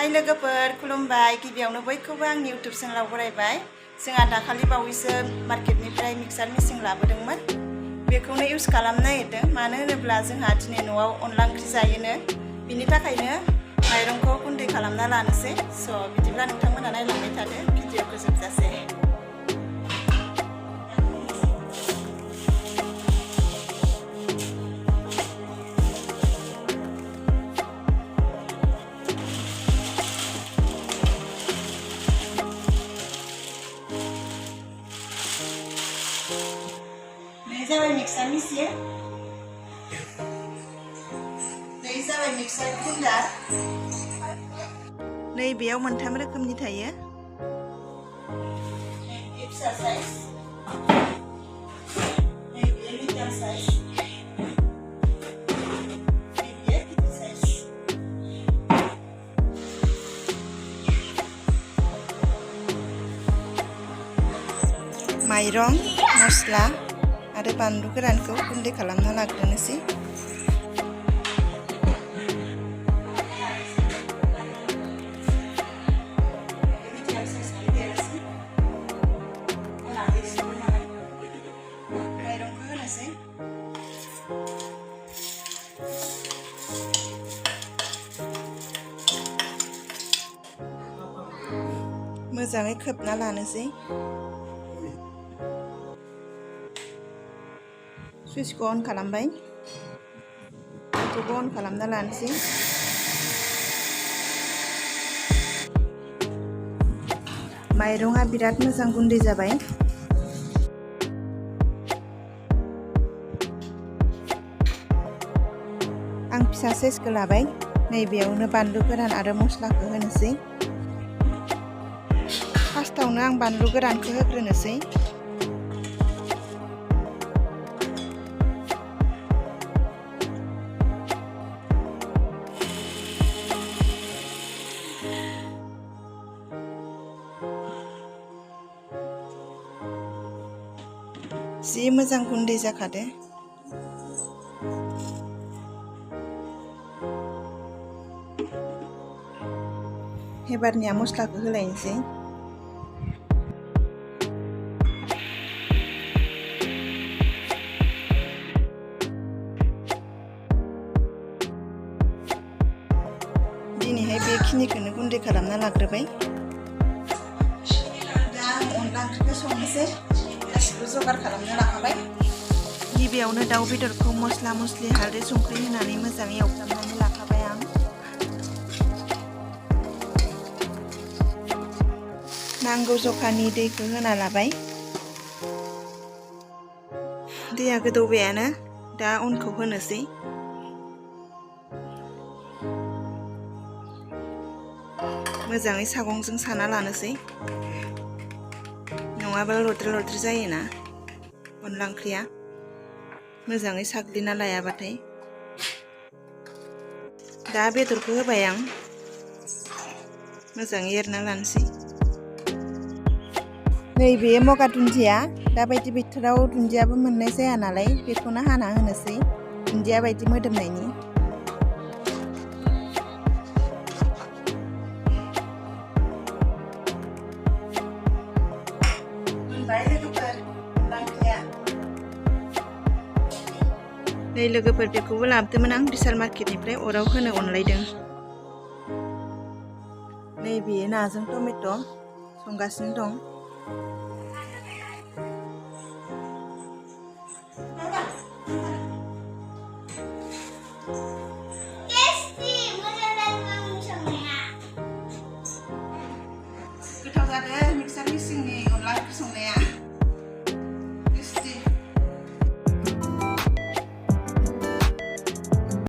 हाय लोगोफोर खुलुमबाय गिबियावनो बयखौबो आंनि YouTube चेनेलाव बरायबाय। जोंहा दाखालि बावैसो मार्केटनिफ्राय मिक्सार मेचिन लाबोदोंमोन। बेखौनो इउज खालामनो नागिरदों। मानो होनोब्ला जोंहा दिनै न'आव अनला ओंख्रि जायोनो। बिनि थाखायनो माइरंखौ गुन्दै खालामना लानोसै। बिदिब्ला नोंथांमोना नायलांबाय थादो भिडिअखौ जोबजासे। जाबाय मिक्सार मेचिन जाबाय मिक्सार ग्राइन्डार। नैबेयाव मोनथाम रोखोमनि थायो। फिसा साइज, मिडियाम साइज, गिदिर साइज। माइरं, मस्ला आरो बानलु गोरानखौ गुन्दै खालामना लाग्रोनोसै। माइरंखौ होनोसै। मोजाङै खोबना लानोसै। सुइचखौ अन खालामबाय। बेखौ अन खालामना लानोसै। माइरंआ बिराद मोजां गुन्दै जाबाय। आं फिसा साइजखौ लाबाय। नैबेयावनो बानलु गोरान आरो मस्लाखौ होनोसै। फार्स्टआवनो आं बानलु गोरानखौ होग्रोनोसै। जि मोजां गुन्दै जाखादो। एबारनिया मस्लाखौ होलायनोसै। दिनैहाय बेखिनिखौनो गुन्दै खालामना लाग्रोबाय। दा आं अनला ओंख्रिखौ संनोसै। गासिबो जगार खालामना लाखाबाय। गिबियावनो दाउ बेदरखौ मस्ला मस्लि हालदै संख्रि होनानै मोजाङै एवफ्रामनानै लाखाबाय आं। नांगौ जखानि दैखौ होना लाबाय। दैया गोदौबायानो। दा अनखौ होनोसै। मोजाङै सागंजों साना लानोसै। नङाबा लद्रे लद्रे जायोना अनला ओंख्रिया, मोजाङै साग्लिना लायाबाथाय। दा बेदरखौ होबाय आं। मोजाङै एरना लानोसै। नैबे मगा दुन्दिया, दाबायदि बोथोराव दुन्दियाबो मोननाय जाया नालाय बेखौनो हाना होनोसै दुन्दिया बायदि मोदोमनायनि। नै लोगोफोर बेखौबो लाबोदोंमोन आं बिशाल मार्केटनिफ्राय। अराव होनो अनलायदों। नैबे नाजों टमेट' संगासिनो दं। गोथाव जादों मिक्सार मेचिननि अनला ओंख्रि संनाया।